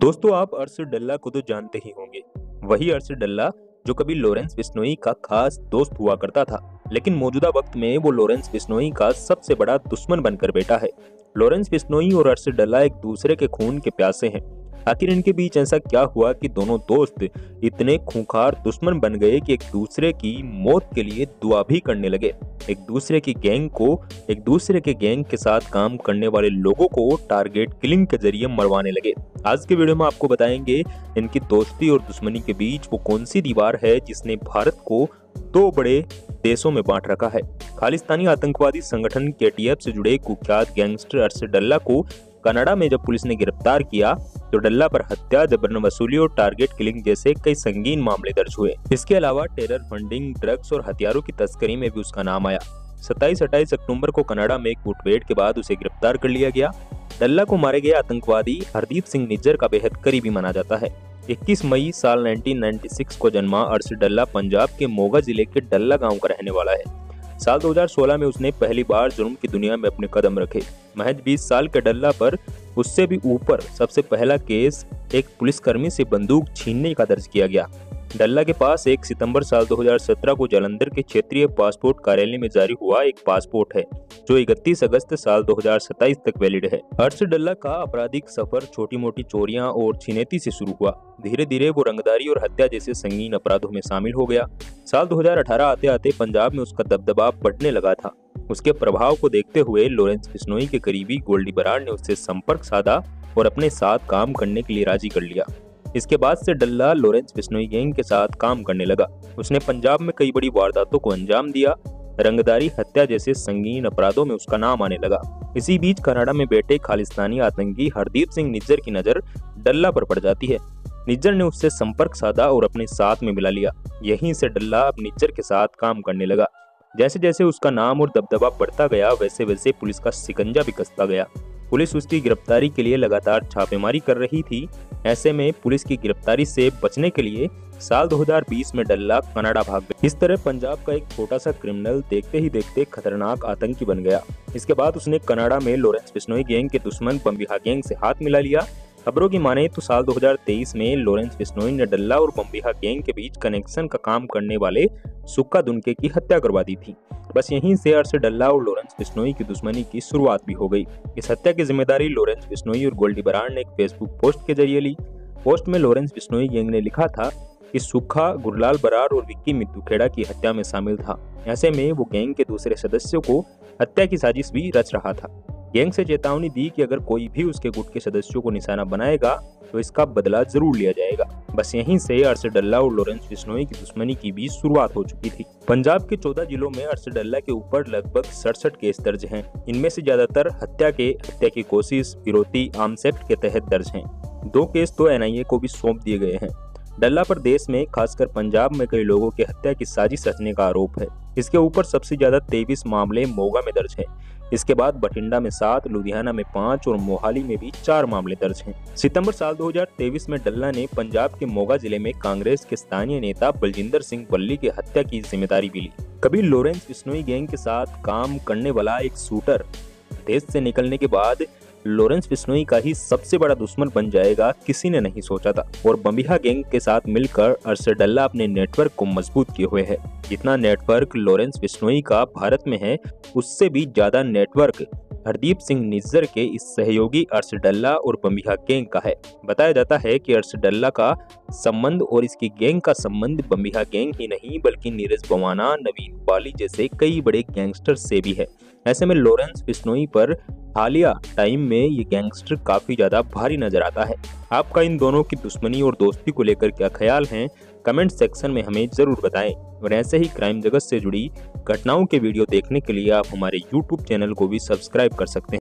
दोस्तों, आप अर्शद डल्ला को तो जानते ही होंगे। वही अर्शद डल्ला जो कभी लॉरेंस बिश्नोई का खास दोस्त हुआ करता था, लेकिन मौजूदा वक्त में वो लॉरेंस बिश्नोई का सबसे बड़ा दुश्मन बनकर बैठा है। लॉरेंस बिश्नोई और अर्शद डल्ला एक दूसरे के खून के प्यासे हैं। आखिर इनके बीच ऐसा क्या हुआ कि दोनों दोस्त इतने खूंखार दुश्मन बन गए कि एक दूसरे की मौत के लिए दुआ भी करने लगे। एक दूसरे के गैंग के साथ काम करने वाले लोगों को टारगेट किलिंग के जरिए मरवाने लगे। आज के वीडियो में आपको बताएंगे इनकी दोस्ती और दुश्मनी के बीच वो कौन सी दीवार है जिसने भारत को दो बड़े देशों में बांट रखा है। खालिस्तानी आतंकवादी संगठन KTF से जुड़े कुख्यात गैंगस्टर अर्शद डल्ला को कनाडा में जब पुलिस ने गिरफ्तार किया तो डल्ला पर हत्या, जबरन वसूली और टारगेट किलिंग जैसे कई संगीन मामले दर्ज हुए। इसके अलावा टेरर फंडिंग, ड्रग्स और हथियारों की तस्करी में भी उसका नाम आया। 27-28 अक्टूबर को कनाडा में एक मुठभेड़ के बाद उसे गिरफ्तार कर लिया गया। डल्ला को मारे गए आतंकवादी हरदीप सिंह निज्जर का बेहद करीबी माना जाता है। 21 मई साल 1996 को जन्मा अर्शद डल्ला पंजाब के मोगा जिले के डल्ला गांव का रहने वाला है। साल 2016 में उसने पहली बार जुर्म की दुनिया में अपने कदम रखे। महज 20 साल के डल्ला पर उससे भी ऊपर सबसे पहला केस एक पुलिसकर्मी से बंदूक छीनने का दर्ज किया गया। डल्ला के पास 1 सितंबर साल 2017 को जालंधर के क्षेत्रीय पासपोर्ट कार्यालय में जारी हुआ एक पासपोर्ट है जो 31 अगस्त साल 2027 तक वैलिड है। अर्शद डल्ला का आपराधिक सफर छोटी मोटी चोरियां और छिनैती से शुरू हुआ। धीरे धीरे वो रंगदारी और हत्या जैसे संगीन अपराधों में शामिल हो गया। साल 2018 आते आते पंजाब में उसका दबदबा बढ़ने लगा था। उसके प्रभाव को देखते हुए लॉरेंस बिश्नोई के करीबी गोल्डी बराड़ ने उससे संपर्क साधा और अपने साथ काम करने के लिए राजी कर लिया। इसके बाद से डल्ला लॉरेंस बिश्नोई गैंग के साथ काम करने लगा। उसने पंजाब में कई बड़ी वारदातों को अंजाम दिया। रंगदारी, हत्या जैसे संगीन अपराधों में उसका नाम आने लगा। इसी बीच कनाडा में बैठे खालिस्तानी आतंकी हरदीप सिंह निज्जर की नजर डल्ला पर पड़ जाती है। निज्जर ने उससे संपर्क साधा और अपने साथ में मिला लिया। यहीं से डल्ला अब निज्जर के साथ काम करने लगा। जैसे जैसे उसका नाम और दबदबा बढ़ता गया, वैसे वैसे पुलिस का शिकंजा भी कसता गया। पुलिस उसकी गिरफ्तारी के लिए लगातार छापेमारी कर रही थी। ऐसे में पुलिस की गिरफ्तारी से बचने के लिए साल 2020 में डल्ला कनाडा भाग गया। इस तरह पंजाब का एक छोटा सा क्रिमिनल देखते ही देखते खतरनाक आतंकी बन गया। इसके बाद उसने कनाडा में लॉरेंस बिश्नोई गैंग के दुश्मन बम्बिहा गैंग से हाथ मिला लिया। खबरों की माने तो साल 2023 में लॉरेंस बिश्नोई ने डल्ला और बम्बिहा गैंग के बीच कनेक्शन का काम करने वाले सुक्का दुनके की हत्या करवा दी थी। बस यहीं से अर्शद डल्ला और लॉरेंस बिश्नोई की दुश्मनी की शुरुआत भी हो गई। इस हत्या की जिम्मेदारी लॉरेंस बिश्नोई और गोल्डी बराड़ ने एक फेसबुक पोस्ट के जरिए ली। पोस्ट में लॉरेंस बिश्नोई गैंग ने लिखा था कि सुक्खा गुरलाल बराड़ और विक्की मित्तू की हत्या में शामिल था। ऐसे में वो गैंग के दूसरे सदस्यों को हत्या की साजिश भी रच रहा था। गैंग से चेतावनी दी कि अगर कोई भी उसके गुट के सदस्यों को निशाना बनाएगा तो इसका बदला जरूर लिया जाएगा। बस यहीं से अर्शद डल्ला और लॉरेंस बिश्नोई की दुश्मनी की भी शुरुआत हो चुकी थी। पंजाब के 14 जिलों में अर्शद डल्ला के ऊपर लगभग 67 केस दर्ज हैं। इनमें से ज्यादातर हत्या की कोशिश, फिरौती, आर्म्स एक्ट के तहत दर्ज हैं। 2 केस तो NIA को भी सौंप दिए गए हैं। डल्ला पर देश में, खासकर पंजाब में कई लोगों की हत्या की साजिश रचने का आरोप है। इसके ऊपर सबसे ज्यादा 23 मामले मोगा में दर्ज हैं। इसके बाद बठिंडा में 7, लुधियाना में 5 और मोहाली में भी 4 मामले दर्ज हैं। सितंबर साल 2023 में डल्ला ने पंजाब के मोगा जिले में कांग्रेस के स्थानीय नेता बलजिंदर सिंह बल्ली की हत्या की जिम्मेदारी भी ली। कभी लॉरेंस बिश्नोई गैंग के साथ काम करने वाला एक शूटर देश से निकलने के बाद लॉरेंस बिश्नोई का ही सबसे बड़ा दुश्मन बन जाएगा, किसी ने नहीं सोचा था। और बम्बिहा गैंग के साथ मिलकर अर्शद डल्ला अपने नेटवर्क को मजबूत किए हुए है। जितना नेटवर्क लॉरेंस बिश्नोई का भारत में है, उससे भी ज्यादा नेटवर्क हरदीप सिंह निज्जर के इस सहयोगी अर्शद डल्ला और बम्बिहा गैंग का है। बताया जाता है कि अर्शद डल्ला का संबंध और इसकी गैंग का संबंध बम्बिहा गैंग ही नहीं बल्कि नीरज बवाना, नवीन बाली जैसे कई बड़े गैंगस्टर से भी है। ऐसे में लॉरेंस बिश्नोई पर हालिया टाइम में ये गैंगस्टर काफी ज्यादा भारी नजर आता है। आपका इन दोनों की दुश्मनी और दोस्ती को लेकर क्या ख्याल है, कमेंट सेक्शन में हमें जरूर बताएं। और ऐसे ही क्राइम जगत से जुड़ी घटनाओं के वीडियो देखने के लिए आप हमारे YouTube चैनल को भी सब्सक्राइब कर सकते हैं।